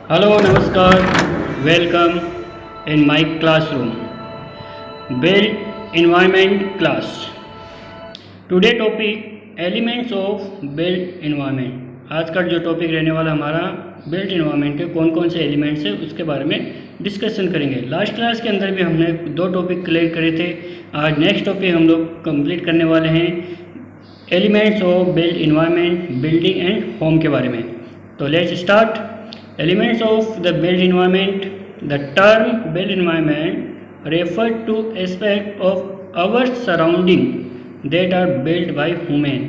Hello, Namaskar. Welcome in my classroom. Built environment class. Today topic elements of built environment. आज का जो topic रहने वाला हमारा बिल्ट इन्वायरमेंट के कौन कौन से एलिमेंट्स हैं उसके बारे में डिस्कशन करेंगे। लास्ट क्लास के अंदर भी हमने दो टॉपिक क्लियर करे थे। आज नेक्स्ट टॉपिक हम लोग कंप्लीट करने वाले हैं elements of built environment, building and home के बारे में। तो let's start. Elements of the built environment. The term built environment refers to aspects of our surrounding that are built by human.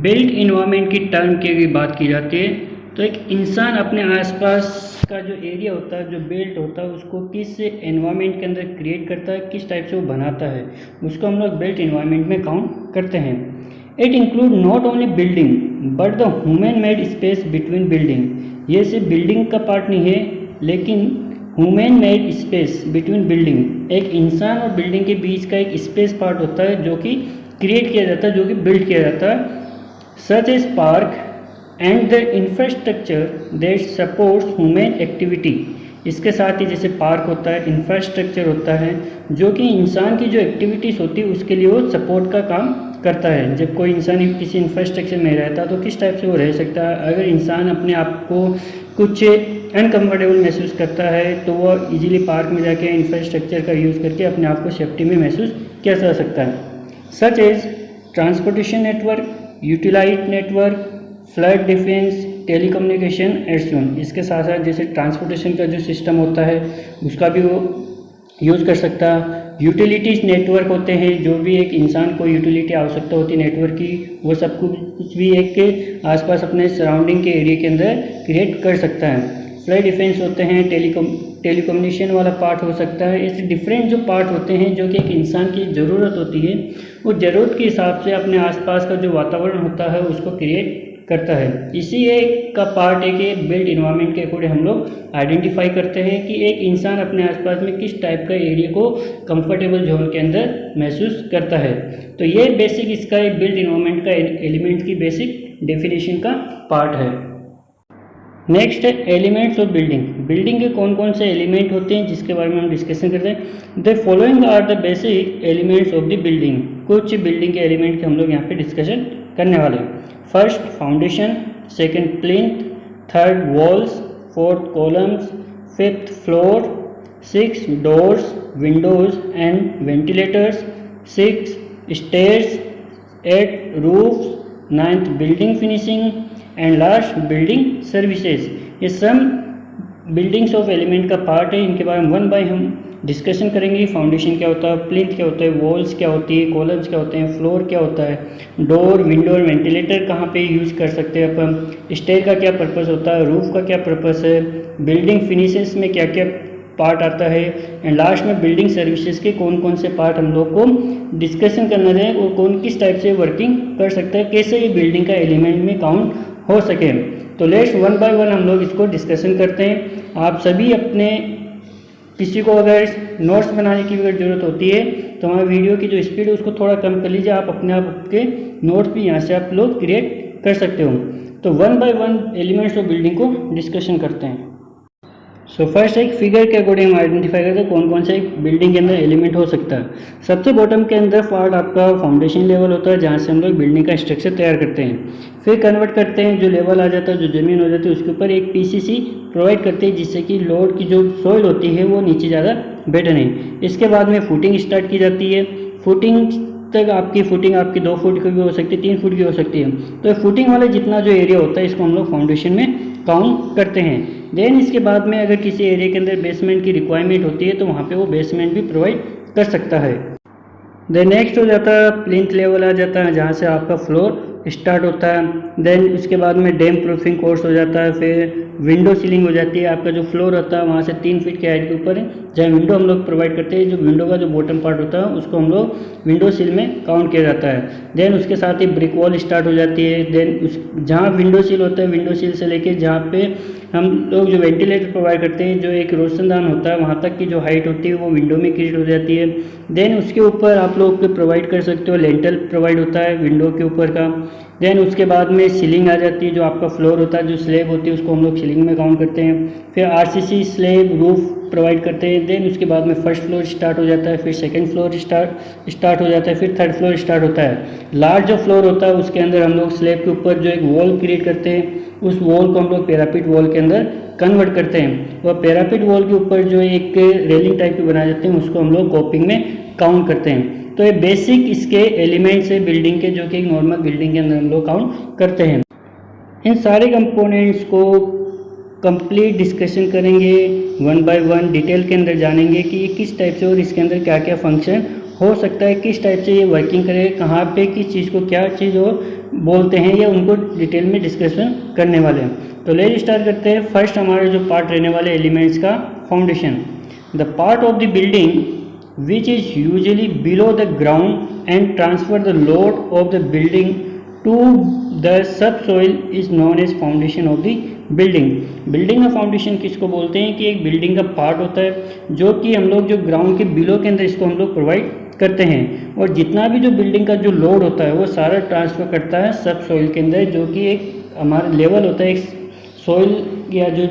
Built environment की term की बात की जाती है तो एक इंसान अपने आसपास का जो एरिया होता है, जो बिल्ट होता है, उसको किस एनवायरनमेंट के अंदर क्रिएट करता है, किस टाइप से वो बनाता है, उसको हम लोग बिल्ट एनवायरनमेंट में काउंट करते हैं। It include not only building but the human made space between building. ये सिर्फ बिल्डिंग का पार्ट नहीं है, लेकिन human made space between building, एक इंसान और बिल्डिंग के बीच का एक स्पेस पार्ट होता है जो कि क्रिएट किया जाता है, जो कि बिल्ड किया जाता है। Such as park and the infrastructure that supports human activity. इसके साथ ही जैसे पार्क होता है, इंफ्रास्ट्रक्चर होता है जो कि इंसान की जो एक्टिविटीज़ होती है उसके लिए वो सपोर्ट का काम करता है। जब कोई इंसान किसी इंफ्रास्ट्रक्चर में रहता है तो किस टाइप से वो रह सकता है। अगर इंसान अपने आप को कुछ अनकम्फर्टेबल महसूस करता है तो वो इजीली पार्क में जाके इंफ्रास्ट्रक्चर का यूज़ करके अपने आप को सेफ्टी में महसूस किया जा सकता है। Such as transportation network, utility network, flood defence, telecommunication and इसके साथ साथ जैसे ट्रांसपोर्टेशन का जो सिस्टम होता है उसका भी वो यूज़ कर सकता है। यूटिलिटीज़ नेटवर्क होते हैं, जो भी एक इंसान को यूटिलिटी आवश्यकता होती है नेटवर्क की, वो सब कुछ भी एक के आसपास अपने सराउंडिंग के एरिया के अंदर क्रिएट कर सकता है। फ्लड डिफेंस होते हैं, टेलीकम्युनिकेशन वाला पार्ट हो सकता है। ऐसे डिफरेंट जो पार्ट होते हैं जो कि एक इंसान की ज़रूरत होती है, वो ज़रूरत के हिसाब से अपने आसपास का जो वातावरण होता है उसको क्रिएट करता है। इसी एक का पार्ट है कि बिल्ट इन्वायरमेंट के अकॉर्डिंग हम लोग आइडेंटिफाई करते हैं कि एक इंसान अपने आसपास में किस टाइप का एरिया को कंफर्टेबल जोन के अंदर महसूस करता है। तो ये बेसिक इसका एक बिल्ट इन्वायरमेंट का एलिमेंट की बेसिक डेफिनेशन का पार्ट है। नेक्स्ट है एलिमेंट्स ऑफ बिल्डिंग। बिल्डिंग के कौन कौन से एलिमेंट होते हैं जिसके बारे में हम डिस्कशन करते हैं। The following are the basic elements of the building. कुछ बिल्डिंग के एलिमेंट के हम लोग यहाँ पे डिस्कशन करने वाले हैं। First foundation, second plinth, third walls, fourth columns, fifth floor, six doors, windows and ventilators, six stairs, eight roofs, ninth building finishing and last building services. ये सब बिल्डिंग्स ऑफ एलिमेंट का पार्ट है। इनके बारे में वन बाय हम discussion करेंगे। Foundation क्या होता है, प्लिंथ क्या होता है, वॉल्स क्या होती है, कॉलम्स क्या होते हैं, फ्लोर क्या होता है, डोर, विंडो और वेंटिलेटर कहाँ पे यूज़ कर सकते हैं अपन, स्टेयर का क्या पर्पस होता है, रूफ का क्या पर्पस है, बिल्डिंग फिनिशेस में क्या क्या पार्ट आता है, एंड लास्ट में बिल्डिंग सर्विसेज के कौन कौन से पार्ट हम लोग को डिस्कशन करना है और कौन किस टाइप से वर्किंग कर सकता है, कैसे ये बिल्डिंग का एलिमेंट में काउंट हो सके। तो लेट्स वन बाय वन हम लोग इसको डिस्कशन करते हैं। आप सभी अपने किसी को अगर नोट्स बनाने की अगर ज़रूरत होती है तो हमारे वीडियो की जो स्पीड है उसको थोड़ा कम कर लीजिए। आप अपने आप के नोट्स भी यहाँ से आप लोग क्रिएट कर सकते हो। तो one by one elements of building को डिस्कशन करते हैं। सो फर्स्ट एक फिगर के अकॉर्डिंग हम आइडेंटिफाई करते हैं कौन कौन से एक बिल्डिंग के अंदर एलिमेंट हो सकता है। सबसे बॉटम के अंदर पार्ट आपका फाउंडेशन लेवल होता है जहाँ से हम लोग बिल्डिंग का स्ट्रक्चर तैयार करते हैं। फिर कन्वर्ट करते हैं, जो लेवल आ जाता है, जो ज़मीन हो जाती है उसके ऊपर एक पीसीसी प्रोवाइड करते हैं जिससे कि लोड की जो सॉइल होती है वो नीचे ज़्यादा बैठे नहीं। इसके बाद में फुटिंग स्टार्ट की जाती है। फुटिंग तक आपकी फुटिंग आपकी 2 फुट की भी हो सकती है, 3 फुट की हो सकती है। तो फुटिंग वाले जितना जो एरिया होता है इसको हम लोग फाउंडेशन में काउंट करते हैं। देन इसके बाद में अगर किसी एरिया के अंदर बेसमेंट की रिक्वायरमेंट होती है तो वहाँ पे वो बेसमेंट भी प्रोवाइड कर सकता है। देन नेक्स्ट हो जाता है प्लिंथ लेवल आ जाता है जहाँ से आपका फ्लोर स्टार्ट होता है। देन उसके बाद में डैम प्रूफिंग कोर्स हो जाता है। फिर विंडो सीलिंग हो जाती है। आपका जो फ्लोर होता है वहाँ से 3 फीट के हाइट के ऊपर जहाँ विंडो हम लोग प्रोवाइड करते हैं, जो विंडो का जो बॉटम पार्ट होता है उसको हम लोग विंडो सील में काउंट किया जाता है। देन उसके साथ ही ब्रिक वॉल स्टार्ट हो जाती है। देन उस जहाँ विंडो सील होता है, विंडो सील से लेके जहाँ पे हम लोग जो वेंटिलेटर प्रोवाइड करते हैं, जो एक रोशनदान होता है, वहाँ तक की जो हाइट होती है वो विंडो में क्रिएट हो जाती है। देन उसके ऊपर आप लोग प्रोवाइड कर सकते हो लेंटल प्रोवाइड होता है विंडो के ऊपर का। देन उसके बाद में सीलिंग आ जाती है, जो आपका फ्लोर होता है, जो स्लेब होती है उसको हम लोग सीलिंग में काउंट करते हैं। फिर आरसीसी स्लेब रूफ प्रोवाइड करते हैं। देन उसके बाद में फर्स्ट फ्लोर स्टार्ट हो जाता है, फिर सेकंड फ्लोर स्टार्ट हो जाता है, फिर थर्ड फ्लोर स्टार्ट होता है। लार्ज जो फ्लोर होता है उसके अंदर हम लोग स्लेब के ऊपर जो एक वॉल क्रिएट करते हैं, उस वॉल को हम लोग पैरापिट वॉल के अंदर कन्वर्ट करते हैं। और पैरापिट वॉल के ऊपर जो एक रेलिंग टाइप की बनाए जाते हैं उसको हम लोग कॉपिंग में काउंट करते हैं। तो ये बेसिक इसके एलिमेंट्स है बिल्डिंग के, जो कि एक नॉर्मल बिल्डिंग के अंदर हम लोग काउंट करते हैं। इन सारे कंपोनेंट्स को कंप्लीट डिस्कशन करेंगे, वन बाय वन डिटेल के अंदर जानेंगे कि ये किस टाइप से और इसके अंदर क्या क्या फंक्शन हो सकता है, किस टाइप से ये वर्किंग करे, कहाँ पे किस चीज़ को क्या चीज़ और बोलते हैं, या उनको डिटेल में डिस्कशन करने वाले हैं। तो लेट स्टार्ट करते हैं। फर्स्ट हमारे जो पार्ट रहने वाले एलिमेंट्स का foundation. The part of the building which is usually below the ground and transfer the load of the building to the subsoil is known as foundation of the building। Building का foundation किसको बोलते हैं कि एक building का part होता है जो कि हम लोग जो ग्राउंड के बिलो के अंदर इसको हम लोग प्रोवाइड करते हैं, और जितना भी जो बिल्डिंग का जो लोड होता है वो सारा ट्रांसफ़र करता है सब सॉइल के अंदर, जो कि एक हमारा लेवल होता है, एक सॉइल या जो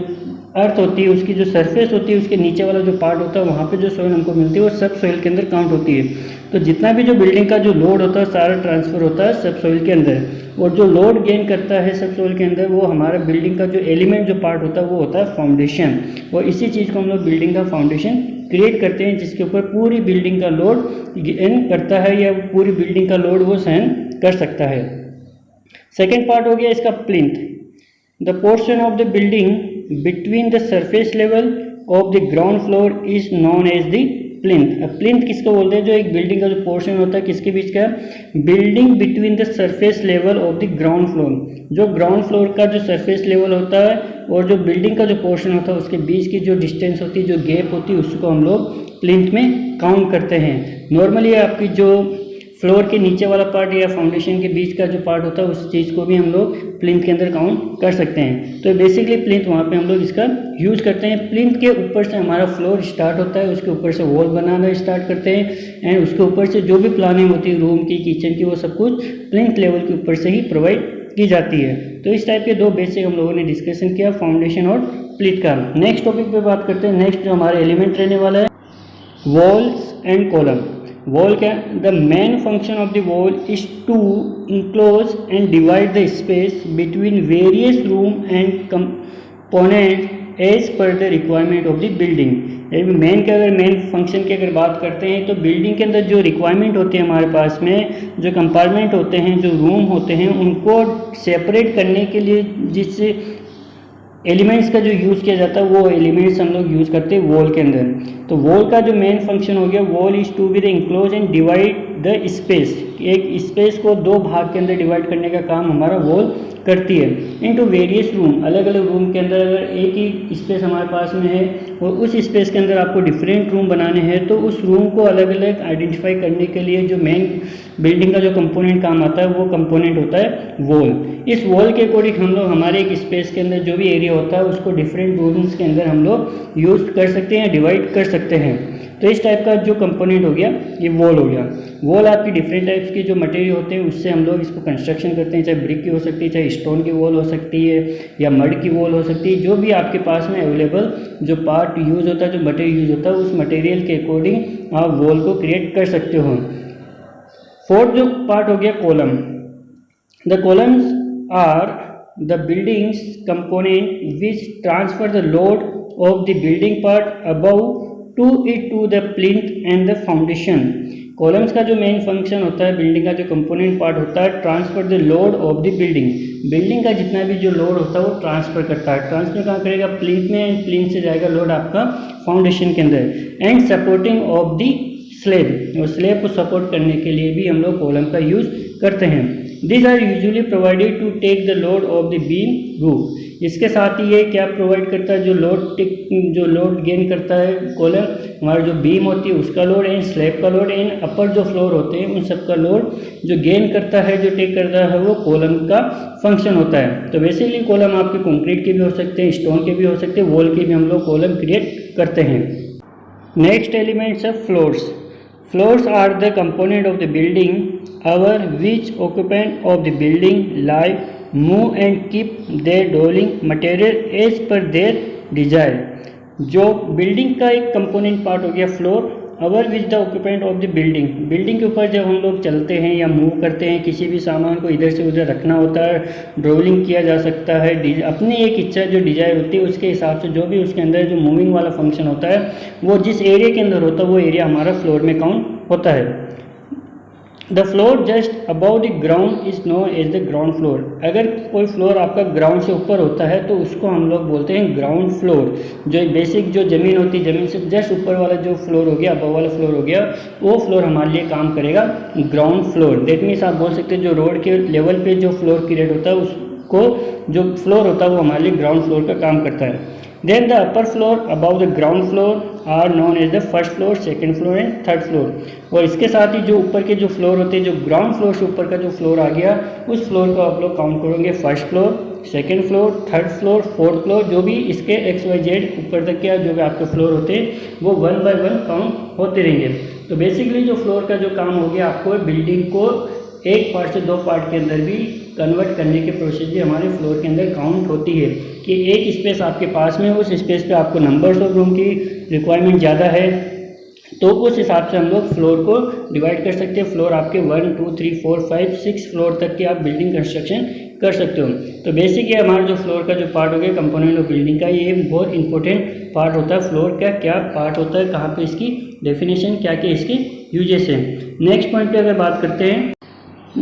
अर्थ होती है उसकी जो सरफेस होती है उसके नीचे वाला जो पार्ट होता है वहाँ पे जो सॉइल हमको मिलती है वो सब सॉइल के अंदर काउंट होती है। तो जितना भी जो बिल्डिंग का जो लोड होता है सारा ट्रांसफ़र होता है सब सॉइल के अंदर, और जो लोड गेन करता है सब सॉइल के अंदर वो हमारा बिल्डिंग का जो एलिमेंट जो पार्ट होता है वो होता है फाउंडेशन। और इसी चीज़ को हम लोग बिल्डिंग का फाउंडेशन क्रिएट करते हैं, जिसके ऊपर पूरी बिल्डिंग का लोड गेन करता है या पूरी बिल्डिंग का लोड वो सहन कर सकता है। सेकेंड पार्ट हो गया इसका plinth. The portion of the building between the surface level of the ground floor is known as the plinth। अब plinth किसको बोलते हैं? जो एक बिल्डिंग का जो पोर्शन होता है किसके बीच का? Building between the surface level of the ground floor. जो ग्राउंड फ्लोर का जो सरफेस लेवल होता है और जो बिल्डिंग का जो पोर्शन होता है उसके बीच की जो डिस्टेंस होती है, जो गैप होती है, उसको हम लोग प्लिंथ में काउंट करते हैं। नॉर्मली आपकी जो फ्लोर के नीचे वाला पार्ट या फाउंडेशन के बीच का जो पार्ट होता है उस चीज़ को भी हम लोग प्लिंथ के अंदर काउंट कर सकते हैं। तो बेसिकली प्लिंथ वहाँ पे हम लोग इसका यूज़ करते हैं। प्लिंथ के ऊपर से हमारा फ्लोर स्टार्ट होता है, उसके ऊपर से वॉल बनाना स्टार्ट करते हैं, एंड उसके ऊपर से जो भी प्लानिंग होती है रूम की, किचन की, वो सब कुछ प्लिंथ लेवल के ऊपर से ही प्रोवाइड की जाती है। तो इस टाइप के दो बेसिक हम लोगों ने डिस्कशन किया, फाउंडेशन और प्लिंथ का। नेक्स्ट टॉपिक पे बात करते हैं। नेक्स्ट जो हमारे एलिमेंट रहने वाला है वॉल्स एंड कॉलम। वॉल क्या? The main function of the wall is to enclose and divide the space between various room and component as per the requirement of the building. Main के अगर main function की अगर बात करते हैं तो building के अंदर जो रिक्वायरमेंट होती है हमारे पास में, जो कंपार्टमेंट होते हैं, जो रूम होते हैं, उनको सेपरेट करने के लिए जिस एलिमेंट्स का जो यूज़ किया जाता है वो एलिमेंट्स हम लोग यूज़ करते हैं वॉल के अंदर। तो वॉल का जो मेन फंक्शन हो गया, wall is to be the enclose and divide the space. एक स्पेस को दो भाग के अंदर डिवाइड करने का काम हमारा वॉल करती है। इनटू वेरियस रूम, अलग अलग रूम के अंदर अगर एक ही स्पेस हमारे पास में है और उस स्पेस के अंदर आपको डिफरेंट रूम बनाने हैं, तो उस रूम को अलग अलग आइडेंटिफाई करने के लिए जो मेन बिल्डिंग का जो कंपोनेंट काम आता है वो कंपोनेंट होता है वॉल। इस वॉल के अकॉर्डिंग हम लोग हमारे एक स्पेस के अंदर जो भी एरिया होता है उसको डिफरेंट रूम्स के अंदर हम लोग यूज़ कर सकते हैं, डिवाइड कर सकते हैं। तो इस टाइप का जो कंपोनेंट हो गया ये वॉल हो गया। वॉल आपकी डिफरेंट टाइप्स के जो मटेरियल होते हैं उससे हम लोग इसको कंस्ट्रक्शन करते हैं, चाहे ब्रिक की हो सकती है, चाहे स्टोन की वॉल हो सकती है, या मड की वॉल हो सकती है। जो भी आपके पास में अवेलेबल जो पार्ट यूज़ होता है, जो मटेरियल यूज़ होता है, उस मटेरियल के अकॉर्डिंग आप वॉल को क्रिएट कर सकते हो। फोर्थ जो पार्ट हो गया column. The columns are the buildings component which transfer the load of the building part above to the plinth and the foundation. Columns का जो मेन फंक्शन होता है, बिल्डिंग का जो कंपोनेंट पार्ट होता है, transfer the load of the building. Building का जितना भी जो लोड होता है वो ट्रांसफर करता है। ट्रांसफर कहाँ करेगा? प्लिंथ में, एंड प्लिंथ से जाएगा लोड आपका फाउंडेशन के अंदर। And supporting of the slab, और स्लेब को सपोर्ट करने के लिए भी हम लोग कॉलम का यूज़ करते हैं। These are usually provided to take the load of the beam roof। इसके साथ ही ये क्या प्रोवाइड करता है? जो लोड गेन करता है कॉलम, हमारा जो बीम होती है उसका लोड, एंड स्लैब का लोड, एंड अपर जो फ्लोर होते हैं उन सब का लोड जो गेन करता है, जो टेक करता है, वो कॉलम का फंक्शन होता है। तो बेसिकली कॉलम आपके कंक्रीट के भी हो सकते हैं, स्टोन के भी हो सकते हैं, वॉल के भी हम लोग कॉलम क्रिएट करते हैं। नेक्स्ट एलिमेंट्स है floors. Floors are the component of the building over which occupant of the building live move and keep their dwelling material as per their desire. जो बिल्डिंग का एक कंपोनेंट पार्ट हो गया floor, over which the occupant of the building, building के ऊपर जब हम लोग चलते हैं या मूव करते हैं, किसी भी सामान को इधर से उधर रखना होता है, ड्रोलिंग किया जा सकता है, अपनी एक इच्छा जो डिजायर होती है उसके हिसाब से जो भी उसके अंदर जो मूविंग वाला फंक्शन होता है वो जिस एरिया के अंदर होता है वो एरिया हमारा फ्लोर में काउंट होता है। The floor just above the ground is known as the ground floor. अगर कोई फ्लोर आपका ग्राउंड से ऊपर होता है तो उसको हम लोग बोलते हैं ग्राउंड फ्लोर। जो बेसिक जो ज़मीन होती है, ज़मीन से जस्ट ऊपर वाला जो फ्लोर हो गया, अबव वाला फ्लोर हो गया, वो फ्लोर हमारे लिए काम करेगा ग्राउंड फ्लोर। दैट मीन्स आप बोल सकते हैं जो रोड के लेवल पे जो फ्लोर क्रिएट होता है उसको जो फ्लोर होता है वो हमारे लिए ग्राउंड फ्लोर का काम करता है। Then the upper floor above the ground floor are known as the first floor, second floor and third floor. और इसके साथ ही जो ऊपर के जो फ्लोर होते हैं, जो ग्राउंड फ्लोर से ऊपर का जो फ्लोर आ गया, उस फ्लोर को आप लोग काउंट करोगे first floor, second floor, third floor, fourth floor. जो भी इसके XYZ ऊपर तक के जो भी आपके फ्लोर होते हैं वो 1 बाय 1 काउंट होते रहेंगे। तो बेसिकली जो फ्लोर का जो काम हो गया, आपको बिल्डिंग को एक पार्ट से 2 पार्ट के अंदर भी कन्वर्ट करने के प्रोसेस भी हमारे फ्लोर के अंदर काउंट होती है। कि एक स्पेस आपके पास में, उस स्पेस पे आपको नंबर्स ऑफ रूम की रिक्वायरमेंट ज़्यादा है तो उस हिसाब से हम लोग फ्लोर को डिवाइड कर सकते हैं। फ्लोर आपके 1 2 3 4 5 6 फ्लोर तक की आप बिल्डिंग कंस्ट्रक्शन कर सकते हो। तो बेसिक ये हमारा जो फ्लोर का जो पार्ट हो गया कंपोनेंट ऑफ बिल्डिंग का, ये बहुत इंपॉर्टेंट पार्ट होता है। फ्लोर का क्या पार्ट होता है, कहाँ पे इसकी डेफिनेशन, क्या क्या इसके यूजेस हैं। नेक्स्ट पॉइंट पे अगर बात करते हैं,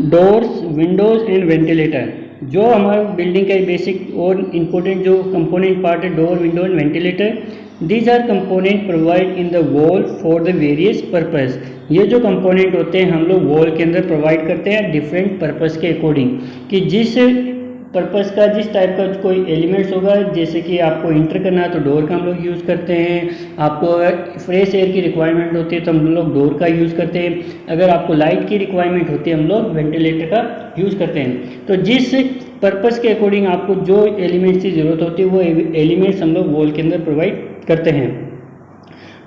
डोर्स, विंडोज़ एंड वेंटिलेटर। जो हमारे बिल्डिंग का बेसिक और इम्पोर्टेंट जो कंपोनेंट पार्ट है, door, window and ventilator, these R component provide in the wall for the various purpose. ये जो कंपोनेंट होते हैं हम लोग वॉल के अंदर प्रोवाइड करते हैं डिफरेंट पर्पस के अकॉर्डिंग, कि जिस पर्पस का जिस टाइप का कोई एलिमेंट्स होगा, जैसे कि आपको इंटर करना है तो डोर का हम लोग यूज़ करते हैं, आपको अगर फ्रेश एयर की रिक्वायरमेंट होती है तो हम लोग डोर का यूज़ करते हैं, अगर आपको लाइट की रिक्वायरमेंट होती है हम लोग वेंटिलेटर का यूज़ करते हैं। तो जिस पर्पस के अकॉर्डिंग आपको जो एलिमेंट्स की ज़रूरत होती है वो एलिमेंट्स हम लोग वॉल के अंदर प्रोवाइड करते हैं।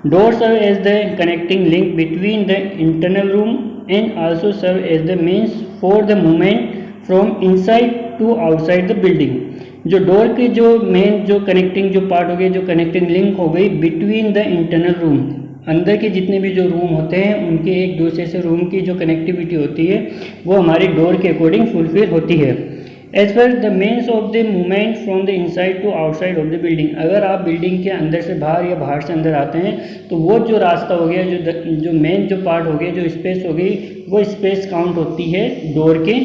Door serve as the connecting link between the internal room and also serve as the means for the movement from inside to outside the building. जो डोर के जो मेन जो कनेक्टिंग जो पार्ट हो गई, जो कनेक्टिंग लिंक हो गई बिटवीन द इंटरनल रूम, अंदर के जितने भी जो रूम होते हैं उनके एक दूसरे से रूम की जो कनेक्टिविटी होती है वो हमारी डोर के अकॉर्डिंग फुलफिल होती है। As per the means of the movement from the inside to outside of the building, अगर आप बिल्डिंग के अंदर से बाहर या बाहर से अंदर आते हैं तो वो जो रास्ता हो गया, जो मेन जो पार्ट हो गया, जो स्पेस हो गई, वो स्पेस काउंट होती है डोर के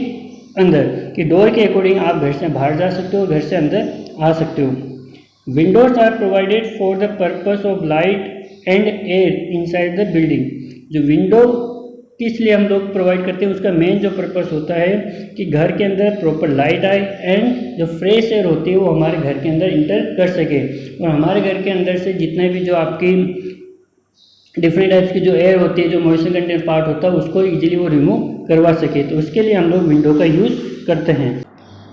अंदर, कि डोर के अकॉर्डिंग आप घर से बाहर जा सकते हो, घर से अंदर आ सकते हो। Windows are provided for the purpose of light and air inside the building. जो विंडो किस लिए हम लोग प्रोवाइड करते हैं, उसका मेन जो पर्पस होता है कि घर के अंदर प्रॉपर लाइट आए एंड जो फ्रेश एयर होती है वो हमारे घर के अंदर इंटर कर सके, और हमारे घर के अंदर से जितने भी जो आपकी डिफरेंट टाइप्स की जो एयर होती है, जो मॉइस्चर कंटेंट पार्ट होता है, उसको इजीली वो रिमूव करवा सके। तो उसके लिए हम लोग विंडो का यूज़ करते हैं।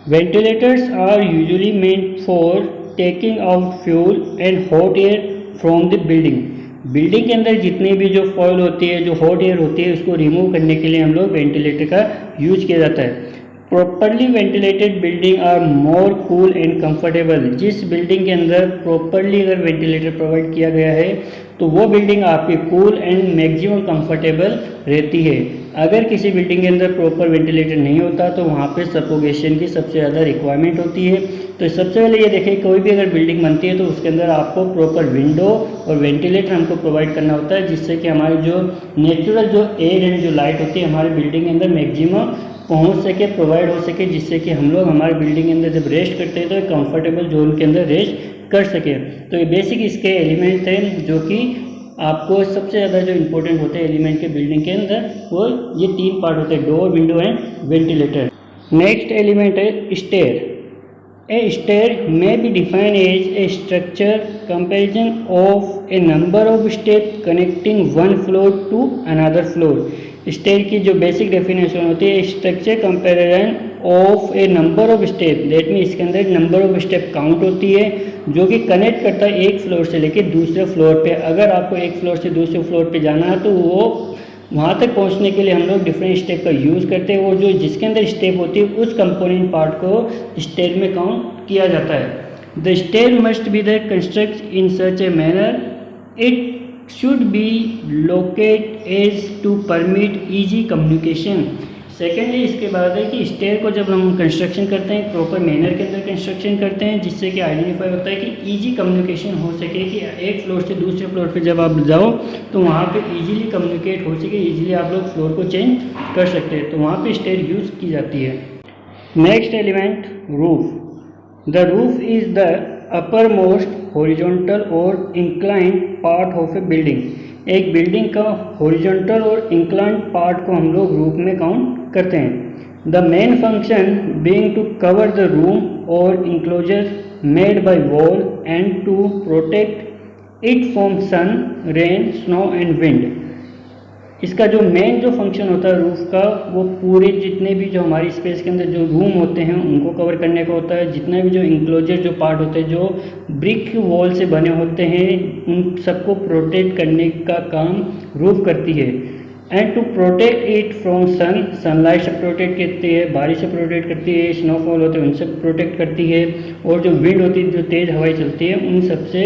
Ventilators are usually meant for taking out foul and hot air from the building. Building के अंदर जितनी भी जो फॉयल होती है, जो हॉट एयर होती है, उसको रिमूव करने के लिए हम लोग वेंटिलेटर का यूज किया जाता है। Properly ventilated building are more cool and comfortable. जिस बिल्डिंग के अंदर प्रॉपरली अगर वेंटिलेटर प्रोवाइड किया गया है तो वो बिल्डिंग आपकी कूल एंड मैक्सिमम कंफर्टेबल रहती है। अगर किसी बिल्डिंग के अंदर प्रॉपर वेंटिलेटर नहीं होता तो वहाँ पे सफोकेशन की सबसे ज़्यादा रिक्वायरमेंट होती है। तो सबसे पहले ये देखें, कोई भी अगर बिल्डिंग बनती है तो उसके अंदर आपको प्रॉपर विंडो और वेंटिलेटर हमको प्रोवाइड करना होता है, जिससे कि हमारी जो नेचुरल जो एयर एंड जो लाइट होती है हमारे बिल्डिंग के अंदर मैक्सिमम पहुंच सके, प्रोवाइड हो सके, जिससे कि हम लोग हमारे बिल्डिंग के अंदर जब रेस्ट करते हैं तो एक कंफर्टेबल जोन के अंदर रेस्ट कर सके। तो ये बेसिक इसके एलिमेंट हैं जो कि आपको सबसे ज़्यादा जो इम्पोर्टेंट होते हैं एलिमेंट के बिल्डिंग के अंदर, वो ये 3 पार्ट होते हैं, door, window and ventilator. Next element है stair. A stair may be defined as a structure comparison of a number of steps connecting one floor to another floor. Stair की जो बेसिक डेफिनेशन होती है, structure comprising of a number of step. That mean इसके अंदर number of step count होती है जो कि कनेक्ट करता है एक फ्लोर से लेकर दूसरे फ्लोर पे। अगर आपको एक फ्लोर से दूसरे फ्लोर पे जाना है तो वो वहाँ तक पहुँचने के लिए हम लोग डिफरेंट स्टेप का यूज़ करते हैं, और जो जिसके अंदर स्टेप होती है उस कंपोनेंट पार्ट को स्टेप में काउंट किया जाता है। The step must be the construct in such a manner it should be locate as to permit easy communication. Secondly इसके बाद है कि स्टेयर को जब हम कंस्ट्रक्शन करते हैं प्रॉपर मैनर के अंदर कंस्ट्रक्शन करते हैं, जिससे कि आइडेंटिफाई होता है कि इजी कम्युनिकेशन हो सके, कि एक फ्लोर से दूसरे फ्लोर पे जब आप जाओ तो वहाँ पे इजीली कम्युनिकेट हो सके, इजीली आप लोग फ्लोर को चेंज कर सकते हैं, तो वहाँ पे स्टेयर यूज़ की जाती है। Next element roof. The roof is the upper most horizontal और inclined part of a building. एक बिल्डिंग का हॉरिजॉन्टल और इंक्लाइंड पार्ट को हम लोग रूफ में काउंट करते हैं। The main function being to cover the room और enclosure made by wall and to protect it from sun, rain, snow and wind. इसका जो मेन जो फंक्शन होता है रूफ का, वो पूरे जितने भी जो हमारी स्पेस के अंदर जो रूम होते हैं उनको कवर करने का होता है। जितने भी जो इंक्लोजर जो पार्ट होते हैं जो ब्रिक वॉल से बने होते हैं उन सबको प्रोटेक्ट करने का काम रूफ करती है। And to protect it from sun, sunlight से प्रोटेक्ट करती है, बारिश से प्रोटेक्ट करती है, स्नोफॉल होते हैं उनसे प्रोटेक्ट करती है, और जो विंड होती है जो तेज़ हवाएं चलती है उन सबसे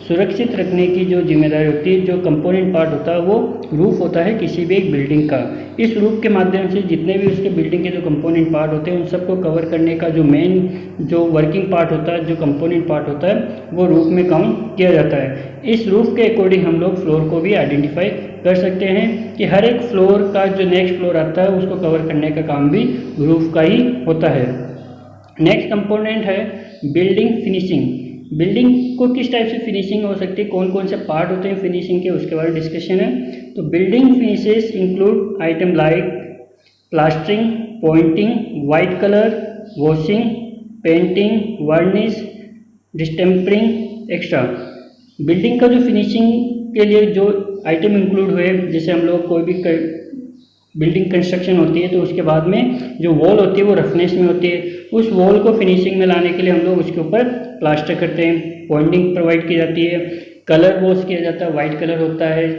सुरक्षित रखने की जो जिम्मेदारी होती है, जो कंपोनेंट पार्ट होता है वो रूफ होता है किसी भी एक बिल्डिंग का। इस रूफ के माध्यम से जितने भी उसके बिल्डिंग के जो कंपोनेंट पार्ट होते हैं उन सबको कवर करने का जो मेन जो वर्किंग पार्ट होता है, जो कंपोनेंट पार्ट होता है, वो रूफ में काउंट किया जाता है। इस रूफ के अकॉर्डिंग हम लोग फ्लोर को भी आइडेंटिफाई कर सकते हैं कि हर एक फ्लोर का जो नेक्स्ट फ्लोर आता है उसको कवर करने का काम भी रूफ का ही होता है। नेक्स्ट कंपोनेंट है बिल्डिंग फिनिशिंग। बिल्डिंग को किस टाइप से फिनिशिंग हो सकती है, कौन कौन से पार्ट होते हैं फिनिशिंग के, उसके बारे में डिस्कशन है। तो building finishes include item like plastering, pointing, white colour, washing, painting, varnish, distempering extra. Building का जो फिनिशिंग के लिए जो आइटम इंक्लूड हुए, जैसे हम लोग कोई भी बिल्डिंग कंस्ट्रक्शन होती है तो उसके बाद में जो वॉल होती है वो रफनेस में होती है, उस वॉल को फिनिशिंग में लाने के लिए हम लोग उसके ऊपर प्लास्टर करते हैं, पॉइंटिंग प्रोवाइड की जाती है, कलर वॉश किया जाता है, वाइट कलर होता है,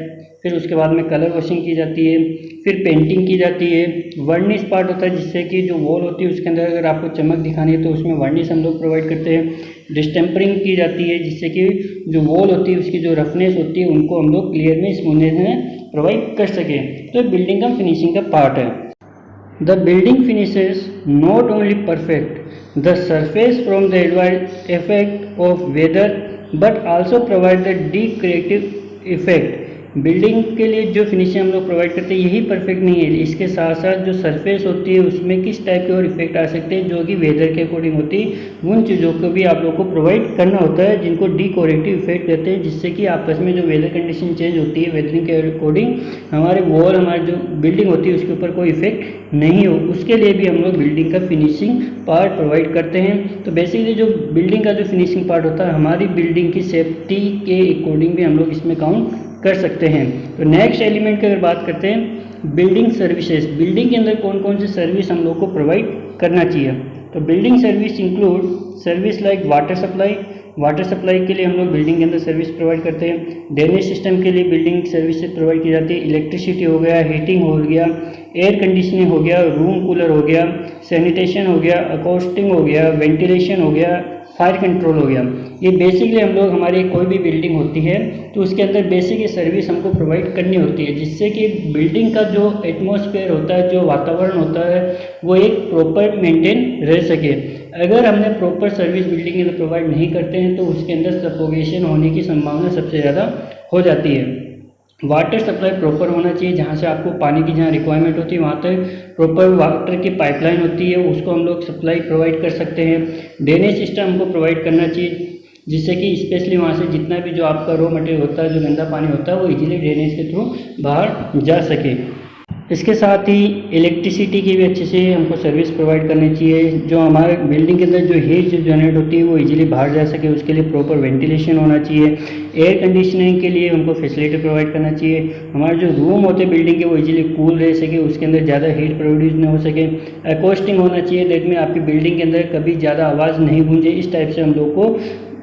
फिर उसके बाद में कलर वॉशिंग की जाती है, फिर पेंटिंग की जाती है, वर्निश पार्ट होता है जिससे कि जो वॉल होती है उसके अंदर अगर आपको चमक दिखानी है तो उसमें वर्निश हम लोग प्रोवाइड करते हैं, डिस्टेम्परिंग की जाती है जिससे कि जो वॉल होती है उसकी जो रफनेस होती है उनको हम लोग क्लियर में स्मूथनेस में प्रोवाइड कर सकें। तो बिल्डिंग का फिनिशिंग का पार्ट है। The building finishes not only perfect the surface from the effect of weather but also provide the decorative effect. Building के लिए जो फिनिशिंग हम लोग प्रोवाइड करते हैं यही परफेक्ट नहीं है, इसके साथ साथ जो सरफेस होती है उसमें किस टाइप के और इफेक्ट आ सकते हैं जो कि वेदर के अकॉर्डिंग होती है, उन चीज़ों को भी आप लोग को प्रोवाइड करना होता है जिनको डेकोरेटिव इफेक्ट कहते हैं, जिससे कि आपस में जो वेदर कंडीशन चेंज होती है वेदरिंग के अकॉर्डिंग हमारे वॉल हमारी जो बिल्डिंग होती है उसके ऊपर कोई इफेक्ट नहीं हो, उसके लिए भी हम लोग बिल्डिंग का फिनिशिंग पार्ट प्रोवाइड करते हैं। तो बेसिकली जो बिल्डिंग का जो फिनिशिंग पार्ट होता है हमारी बिल्डिंग की सेफ्टी के अकॉर्डिंग भी हम लोग इसमें काउंट कर सकते हैं। तो नेक्स्ट एलिमेंट की अगर बात करते हैं बिल्डिंग सर्विसेज, बिल्डिंग के अंदर कौन कौन सी सर्विस हम लोग को प्रोवाइड करना चाहिए। तो building service include service like water supply, water supply के लिए हम लोग बिल्डिंग के अंदर सर्विस प्रोवाइड करते हैं, ड्रेनेज सिस्टम के लिए बिल्डिंग सर्विसेज प्रोवाइड की जाती है, इलेक्ट्रिसिटी हो गया, हीटिंग हो गया, एयर कंडीशनिंग हो गया, रूम कूलर हो गया, सैनिटेशन हो गया, अकोस्टिंग हो गया, वेंटिलेशन हो गया, फायर कंट्रोल हो गया। ये बेसिकली हम लोग हमारी कोई भी बिल्डिंग होती है तो उसके अंदर बेसिक ये सर्विस हमको प्रोवाइड करनी होती है, जिससे कि बिल्डिंग का जो एटमॉस्फेयर होता है, जो वातावरण होता है वो एक प्रॉपर मेंटेन रह सके। अगर हमने प्रॉपर सर्विस बिल्डिंग के अंदर प्रोवाइड नहीं करते हैं तो उसके अंदर सफोकेशन होने की संभावना सबसे ज़्यादा हो जाती है। वाटर सप्लाई प्रॉपर होना चाहिए, जहाँ से आपको पानी की जहाँ रिक्वायरमेंट होती है वहाँ तक प्रॉपर वाटर की पाइपलाइन होती है उसको हम लोग सप्लाई प्रोवाइड कर सकते हैं। ड्रेनेज सिस्टम हमको प्रोवाइड करना चाहिए जिससे कि स्पेशली वहाँ से जितना भी जो आपका रॉ मटेरियल होता है, जो गंदा पानी होता है वो इजीली ड्रेनेज के थ्रू बाहर जा सके। इसके साथ ही इलेक्ट्रिसिटी की भी अच्छे से हमको सर्विस प्रोवाइड करनी चाहिए, जो हमारे बिल्डिंग के अंदर जो हीट जो जनरेट होती है वो इजीली बाहर जा सके, उसके लिए प्रॉपर वेंटिलेशन होना चाहिए। एयर कंडीशनिंग के लिए हमको फैसिलिटी प्रोवाइड करना चाहिए, हमारे जो रूम होते हैं बिल्डिंग के वो इजीली कूल रह सके, उसके अंदर ज़्यादा हीट प्रोड्यूस नहीं हो सके। अकोस्टिंग होना चाहिए, दैट में आपकी बिल्डिंग के अंदर कभी ज़्यादा आवाज़ नहीं गूंजे, इस टाइप से हम लोग को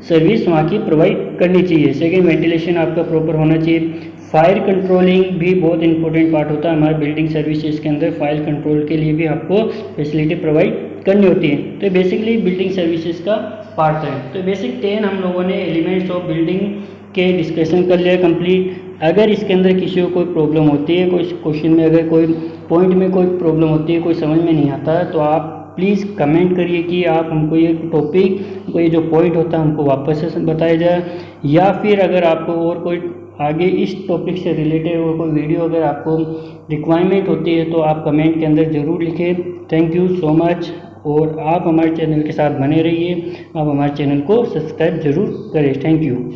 सर्विस वहाँ की प्रोवाइड करनी चाहिए। सेकेंड, वेंटिलेशन आपका प्रॉपर होना चाहिए। फायर कंट्रोलिंग भी बहुत इंपॉर्टेंट पार्ट होता है हमारे बिल्डिंग सर्विसेज के अंदर। फायर कंट्रोल के लिए भी आपको फैसिलिटी प्रोवाइड करनी होती है। तो बेसिकली बिल्डिंग सर्विसेज का पार्ट है। तो बेसिक 10 हम लोगों ने एलिमेंट्स ऑफ बिल्डिंग के डिस्कशन कर लिया कंप्लीट। अगर इसके अंदर किसी को कोई प्रॉब्लम होती है, कोई क्वेश्चन में अगर कोई पॉइंट में कोई प्रॉब्लम होती है, कोई समझ में नहीं आता है, तो आप प्लीज़ कमेंट करिए कि आप हमको ये टॉपिक, कोई जो पॉइंट होता है हमको वापस से बताया जाए, या फिर अगर आपको और कोई आगे इस टॉपिक से रिलेटेड और कोई वीडियो अगर आपको रिक्वायरमेंट होती है तो आप कमेंट के अंदर ज़रूर लिखें। Thank you so much. और आप हमारे चैनल के साथ बने रहिए, आप हमारे चैनल को सब्सक्राइब ज़रूर करें। Thank you.